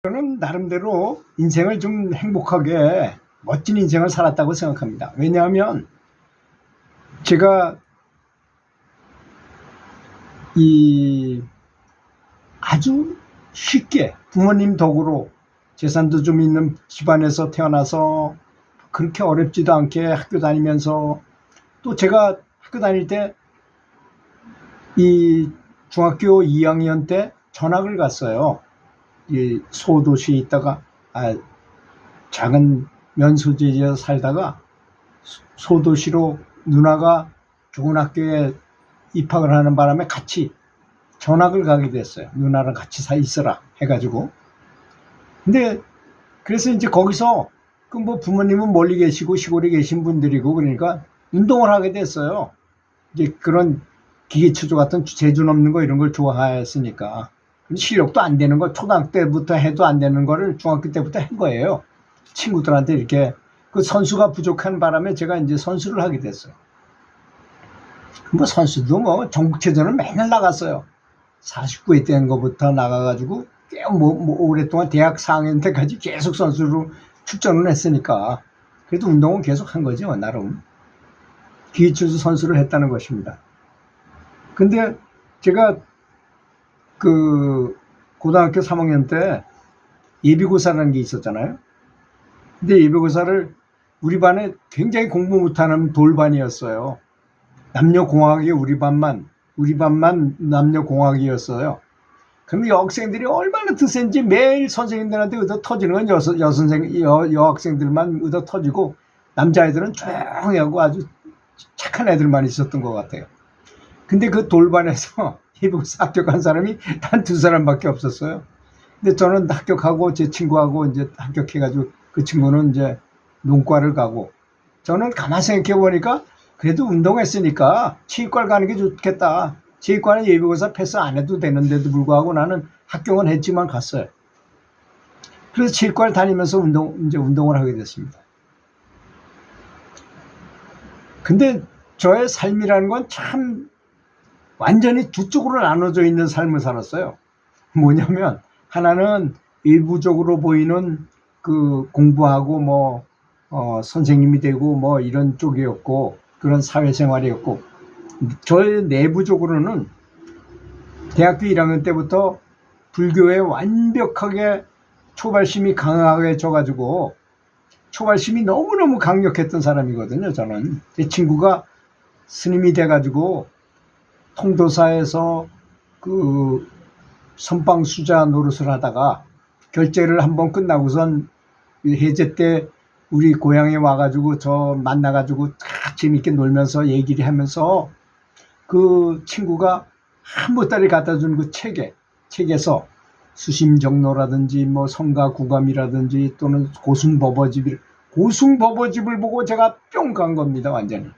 저는 나름대로 인생을 좀 행복하게 멋진 인생을 살았다고 생각합니다. 왜냐하면 제가 이 아주 쉽게 부모님 덕으로 재산도 좀 있는 집안에서 태어나서 그렇게 어렵지도 않게 학교 다니면서, 또 제가 학교 다닐 때 이 중학교 2학년 때 전학을 갔어요. 이 소도시에 있다가 작은 면소재지에서 살다가 소도시로 누나가 좋은 학교에 입학을 하는 바람에 같이 전학을 가게 됐어요. 누나랑 같이 있어라 해가지고. 근데 그래서 이제 거기서 그 뭐 부모님은 멀리 계시고 시골에 계신 분들이고 그러니까 운동을 하게 됐어요. 이제 그런 기계추조 같은 재주 넘는 거 이런 걸 좋아했으니까. 실력도 안 되는 거 초등학교 때부터 해도 안 되는 거를 중학교 때부터 한 거예요. 친구들한테 이렇게 그 선수가 부족한 바람에 제가 이제 선수를 하게 됐어요. 뭐 선수도 뭐 전국체전을 맨날 나갔어요. 49회 된 거부터 나가가지고 꽤 오랫동안 대학 4학년 때까지 계속 선수로 출전을 했으니까 그래도 운동은 계속 한 거죠. 나름 기계추조 선수를 했다는 것입니다. 근데 제가 그 고등학교 3학년 때 예비고사라는 게 있었잖아요. 근데 예비고사를 우리 반에 굉장히 공부 못하는 돌반이었어요. 남녀공학이 우리 반만 남녀공학이었어요. 그럼 여학생들이 얼마나 드센지 매일 선생님들한테 얻어 터지는 건 여학생들만 얻어 터지고 남자애들은 조용히 하고 아주 착한 애들만 있었던 것 같아요. 근데 그 돌반에서 예비고사 합격한 사람이 단 2사람밖에 없었어요. 근데 저는 합격하고 제 친구하고 이제 합격해가지고 그 친구는 이제 농과를 가고, 저는 가만 생각해 보니까 그래도 운동했으니까 체육관 가는 게 좋겠다. 체육관은 예비고사 패스 안 해도 되는데도 불구하고 나는 합격은 했지만 갔어요. 그래서 체육관을 다니면서 운동을 하게 됐습니다. 근데 저의 삶이라는 건 참 완전히 두 쪽으로 나눠져 있는 삶을 살았어요. 뭐냐면 하나는 일부적으로 보이는 그 공부하고 뭐 선생님이 되고 뭐 이런 쪽이었고 그런 사회생활이었고, 저의 내부적으로는 대학교 1학년 때부터 불교에 완벽하게 초발심이 강하게져가지고 초발심이 너무너무 강력했던 사람이거든요. 저는 제 친구가 스님이 돼가지고 통도사에서 그 선방수자 노릇을 하다가 결제를 한번 끝나고선 해제 때 우리 고향에 와가지고 저 만나가지고 다 재밌게 놀면서 얘기를 하면서 그 친구가 한 보따리 갖다 준 그 책에서 수심정로라든지 뭐 성가구감이라든지 또는 고승법어집을 보고 제가 뿅 간 겁니다. 완전히.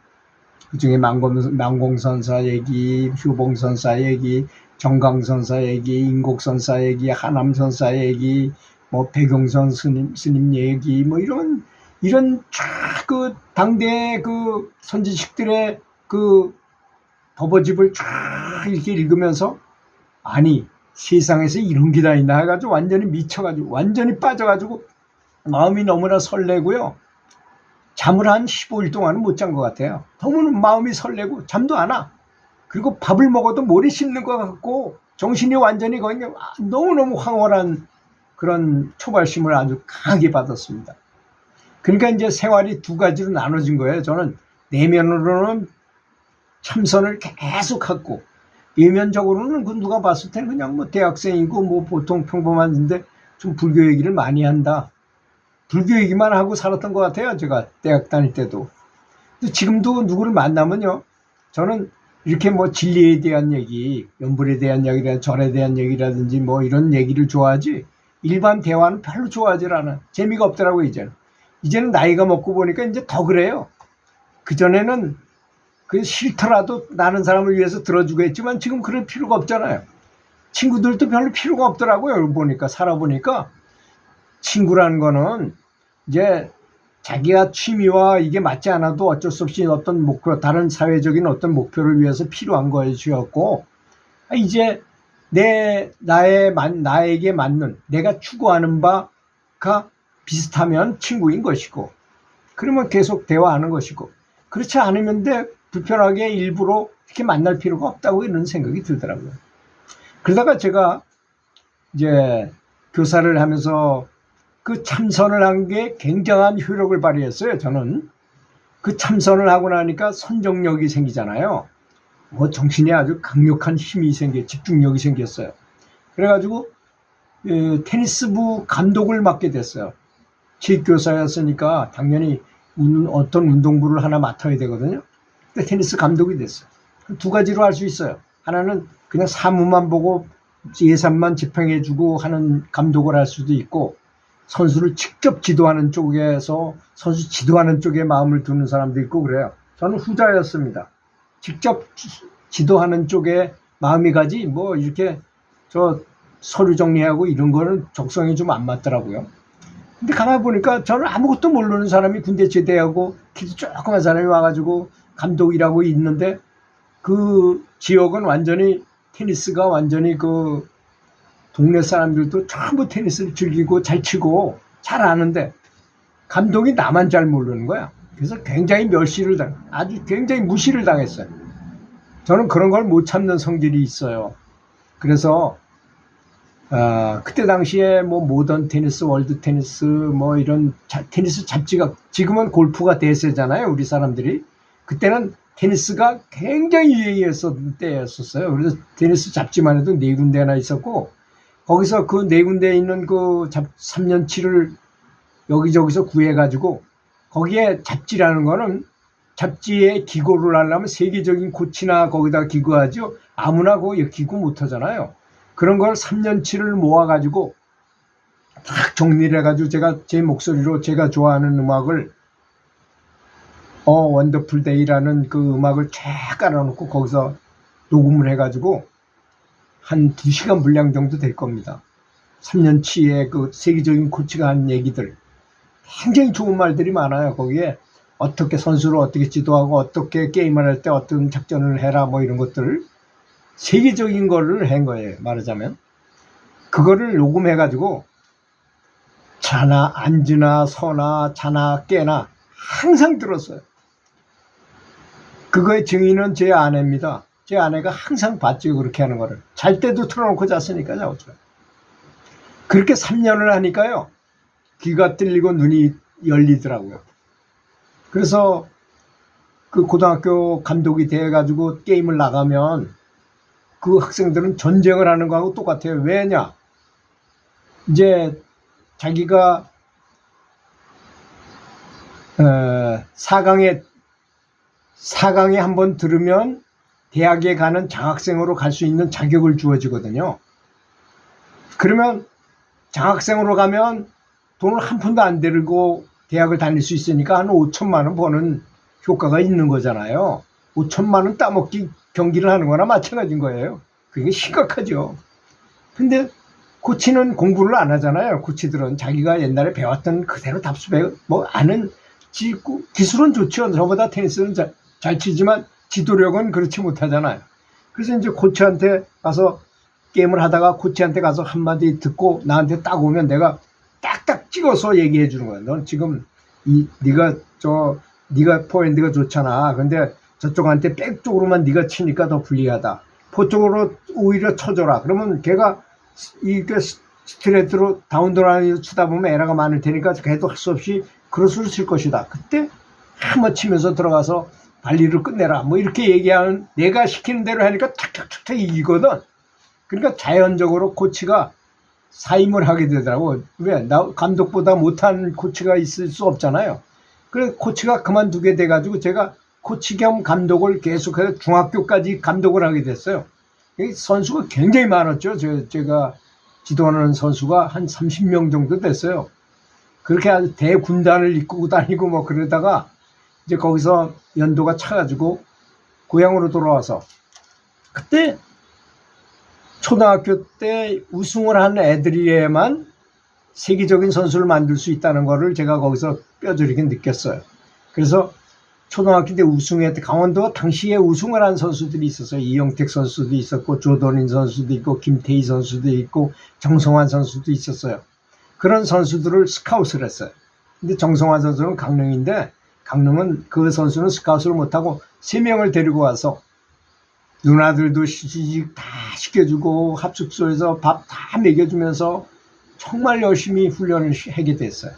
그중에 만공선사 얘기, 휴봉선사 얘기, 정강선사 얘기, 인곡선사 얘기, 하남선사 얘기, 뭐 백용선 스님 얘기, 뭐 이런 쫙 그 당대의 그 선지식들의 그 법어집을 쫙 이렇게 읽으면서 아니 세상에서 이런 게 다 있나 해가지고 완전히 미쳐가지고 완전히 빠져가지고 마음이 너무나 설레고요. 잠을 한 15일 동안은 못 잔 것 같아요. 너무 마음이 설레고 잠도 안 와. 그리고 밥을 먹어도 모래 씹는 것 같고 정신이 완전히 거의 너무너무 황홀한 그런 초발심을 아주 강하게 받았습니다. 그러니까 이제 생활이 두 가지로 나눠진 거예요. 저는 내면으로는 참선을 계속하고 외면적으로는 그 누가 봤을 때는 그냥 뭐 대학생이고 뭐 보통 평범한데 좀 불교 얘기를 많이 한다. 불교 얘기만 하고 살았던 것 같아요. 제가 대학 다닐 때도. 지금도 누구를 만나면요, 저는 이렇게 뭐 진리에 대한 얘기, 연불에 대한 얘기라든지 절에 대한 얘기라든지 뭐 이런 얘기를 좋아하지 일반 대화는 별로 좋아하지 않아. 재미가 없더라고요. 이제는 나이가 먹고 보니까 이제 더 그래요. 그전에는 그 싫더라도 나는 사람을 위해서 들어주고 했지만 지금 그럴 필요가 없잖아요. 친구들도 별로 필요가 없더라고요. 보니까 살아보니까 친구라는 거는 이제 자기가 취미와 이게 맞지 않아도 어쩔 수 없이 어떤 목표, 다른 사회적인 어떤 목표를 위해서 필요한 것이었고, 이제 나에게 맞는, 내가 추구하는 바가 비슷하면 친구인 것이고, 그러면 계속 대화하는 것이고, 그렇지 않으면 불편하게 일부러 이렇게 만날 필요가 없다고 이런 생각이 들더라고요. 그러다가 제가 이제 교사를 하면서 그 참선을 한 게 굉장한 효력을 발휘했어요. 저는 그 참선을 하고 나니까 선정력이 생기잖아요. 뭐 정신에 아주 강력한 힘이 집중력이 생겼어요. 그래가지고 테니스부 감독을 맡게 됐어요. 체육교사였으니까 당연히 어떤 운동부를 하나 맡아야 되거든요. 근데 테니스 감독이 됐어요. 두 가지로 할 수 있어요. 하나는 그냥 사무만 보고 예산만 집행해주고 하는 감독을 할 수도 있고, 선수를 직접 지도하는 쪽에서 선수 지도하는 쪽에 마음을 두는 사람도 있고 그래요. 저는 후자였습니다. 직접 지도하는 쪽에 마음이 가지 뭐 이렇게 서류 정리하고 이런 거는 적성이 좀 안 맞더라고요. 근데 가만히 보니까 저는 아무것도 모르는 사람이 군대 제대하고 키도 조그만 사람이 와가지고 감독이라고 있는데, 그 지역은 완전히 테니스가 완전히 그 동네 사람들도 전부 테니스를 즐기고 잘 치고 잘 아는데 감독이 나만 잘 모르는 거야. 그래서 굉장히 아주 굉장히 무시를 당했어요. 저는 그런 걸 못 참는 성질이 있어요. 그래서 그때 당시에 뭐 모던 테니스, 월드 테니스 뭐 이런 테니스 잡지가, 지금은 골프가 대세잖아요, 우리 사람들이. 그때는 테니스가 굉장히 유행했었던 때였었어요. 그래서 테니스 잡지만 해도 4군데나 있었고, 거기서 그 4군데에 있는 그 3년치를 여기저기서 구해가지고, 거기에 잡지라는 거는 잡지에 기고를 하려면 세계적인 코치나 거기다 기고하죠. 아무나 그거 기고 못 하잖아요. 그런 걸 3년치를 모아가지고 딱 정리를 해가지고 제가 제 목소리로 제가 좋아하는 음악을 원더풀 데이라는 그 음악을 쫙 깔아놓고 거기서 녹음을 해가지고 한 2시간 분량 정도 될 겁니다. 3년치의 그 세계적인 코치가 한 얘기들, 굉장히 좋은 말들이 많아요. 거기에 어떻게 선수를 어떻게 지도하고 어떻게 게임을 할 때 어떤 작전을 해라 뭐 이런 것들을 세계적인 거를 한 거예요, 말하자면. 그거를 녹음해가지고 자나 앉으나 서나 자나 깨나 항상 들었어요. 그거의 증인은 제 아내입니다. 제 아내가 항상 봤죠, 그렇게 하는 거를. 잘 때도 틀어놓고 잤으니까 자오죠. 그렇게 3년을 하니까요, 귀가 뚫리고 눈이 열리더라고요. 그래서 그 고등학교 감독이 돼가지고 게임을 나가면 그 학생들은 전쟁을 하는 거하고 똑같아요. 왜냐? 이제 자기가 4강에 한번 들으면 대학에 가는 장학생으로 갈 수 있는 자격을 주어지거든요. 그러면 장학생으로 가면 돈을 한 푼도 안 들고 대학을 다닐 수 있으니까 한 5천만 원 버는 효과가 있는 거잖아요. 5천만 원 따먹기 경기를 하는 거나 마찬가지인 거예요. 그게 심각하죠. 근데 코치는 공부를 안 하잖아요. 코치들은 자기가 옛날에 배웠던 그대로 답습해 뭐 아는 기술은 좋죠. 저보다 테니스는 잘 치지만 지도력은 그렇지 못하잖아요. 그래서 이제 코치한테 가서 게임을 하다가 코치한테 가서 한마디 듣고 나한테 딱 오면 내가 딱딱 찍어서 얘기해 주는 거야. 넌 지금 네가 포핸드가 좋잖아. 근데 저쪽한테 백 쪽으로만 네가 치니까 더 불리하다. 포 쪽으로 오히려 쳐줘라. 그러면 걔가 이게 스트레이트로 다운드라인으로 치다 보면 에러가 많을 테니까 걔도 할 수 없이 크로스로 칠 것이다. 그때 한번 치면서 들어가서 발리를 끝내라. 뭐 이렇게 얘기하면 내가 시키는 대로 하니까 탁탁탁탁 이기거든. 그러니까 자연적으로 코치가 사임을 하게 되더라고. 왜? 나 감독보다 못한 코치가 있을 수 없잖아요. 그래서 코치가 그만두게 돼가지고 제가 코치 겸 감독을 계속해서 중학교까지 감독을 하게 됐어요. 선수가 굉장히 많았죠. 제가 지도하는 선수가 한 30명 정도 됐어요. 그렇게 아주 대군단을 이끌고 다니고 뭐 그러다가 이제 거기서 연도가 차가지고 고향으로 돌아와서 그때 초등학교 때 우승을 한 애들이에만 세계적인 선수를 만들 수 있다는 거를 제가 거기서 뼈저리게 느꼈어요. 그래서 초등학교 때 우승했대. 강원도가 당시에 우승을 한 선수들이 있었어요. 이영택 선수도 있었고, 조던인 선수도 있고, 김태희 선수도 있고, 정성환 선수도 있었어요. 그런 선수들을 스카웃을 했어요. 근데 정성환 선수는 강릉인데, 강릉은 그 선수는 스카웃을 못하고 3명을 데리고 와서 누나들도 시집 다 시켜주고 합숙소에서 밥 다 먹여주면서 정말 열심히 훈련을 하게 됐어요.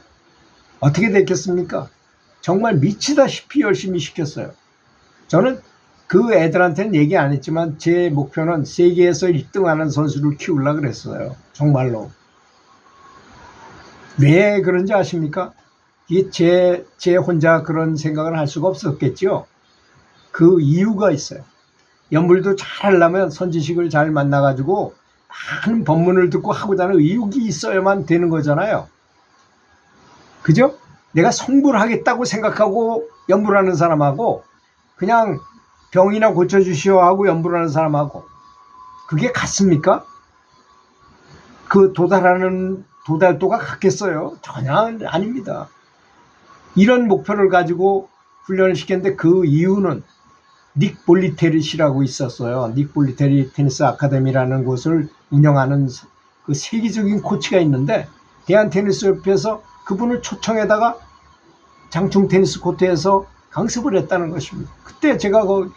어떻게 됐겠습니까? 정말 미치다시피 열심히 시켰어요. 저는 그 애들한테는 얘기 안 했지만 제 목표는 세계에서 1등하는 선수를 키우려고 그랬어요. 정말로. 왜 그런지 아십니까? 이게 제 혼자 그런 생각을 할 수가 없었겠죠. 그 이유가 있어요. 연불도 잘 하려면 선지식을 잘 만나가지고 많은 법문을 듣고 하고자 하는 의욕이 있어야만 되는 거잖아요. 그죠? 내가 성불 하겠다고 생각하고 연불하는 사람하고 그냥 병이나 고쳐주시오 하고 연불하는 사람하고 그게 같습니까? 그 도달도가 같겠어요? 전혀 아닙니다. 이런 목표를 가지고 훈련을 시켰는데 그 이유는 닉 볼리테리시라고 있었어요. 닉 볼리테리 테니스 아카데미라는 곳을 운영하는 그 세계적인 코치가 있는데 대한테니스협회에서 그분을 초청해다가 장충 테니스 코트에서 강습을 했다는 것입니다. 그때 제가 그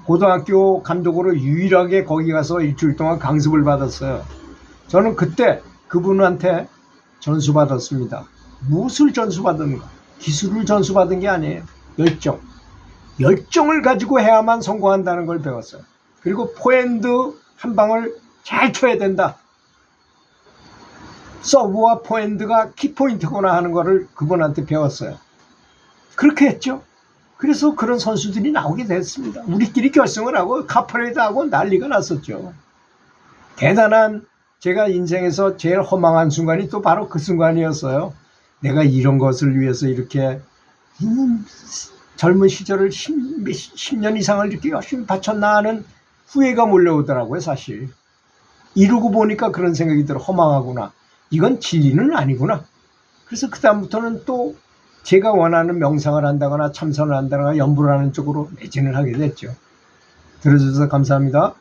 고등학교 감독으로 유일하게 거기 가서 일주일 동안 강습을 받았어요. 저는 그때 그분한테 전수받았습니다. 무엇을 전수받은가? 기술을 전수받은 게 아니에요. 열정을 가지고 해야만 성공한다는 걸 배웠어요. 그리고 포핸드 한 방을 잘 쳐야 된다. 서브와 포핸드가 키포인트구나 하는 거를 그분한테 배웠어요. 그렇게 했죠. 그래서 그런 선수들이 나오게 됐습니다. 우리끼리 결승을 하고 카퍼레이드하고 난리가 났었죠. 대단한 제가 인생에서 제일 허망한 순간이 또 바로 그 순간이었어요. 내가 이런 것을 위해서 이렇게 젊은 시절을 10년 이상을 이렇게 열심히 바쳤나 하는 후회가 몰려오더라고요. 사실 이루고 보니까 그런 생각이 들어. 허망하구나. 이건 진리는 아니구나. 그래서 그 다음부터는 또 제가 원하는 명상을 한다거나 참선을 한다거나 연불을 하는 쪽으로 매진을 하게 됐죠. 들어주셔서 감사합니다.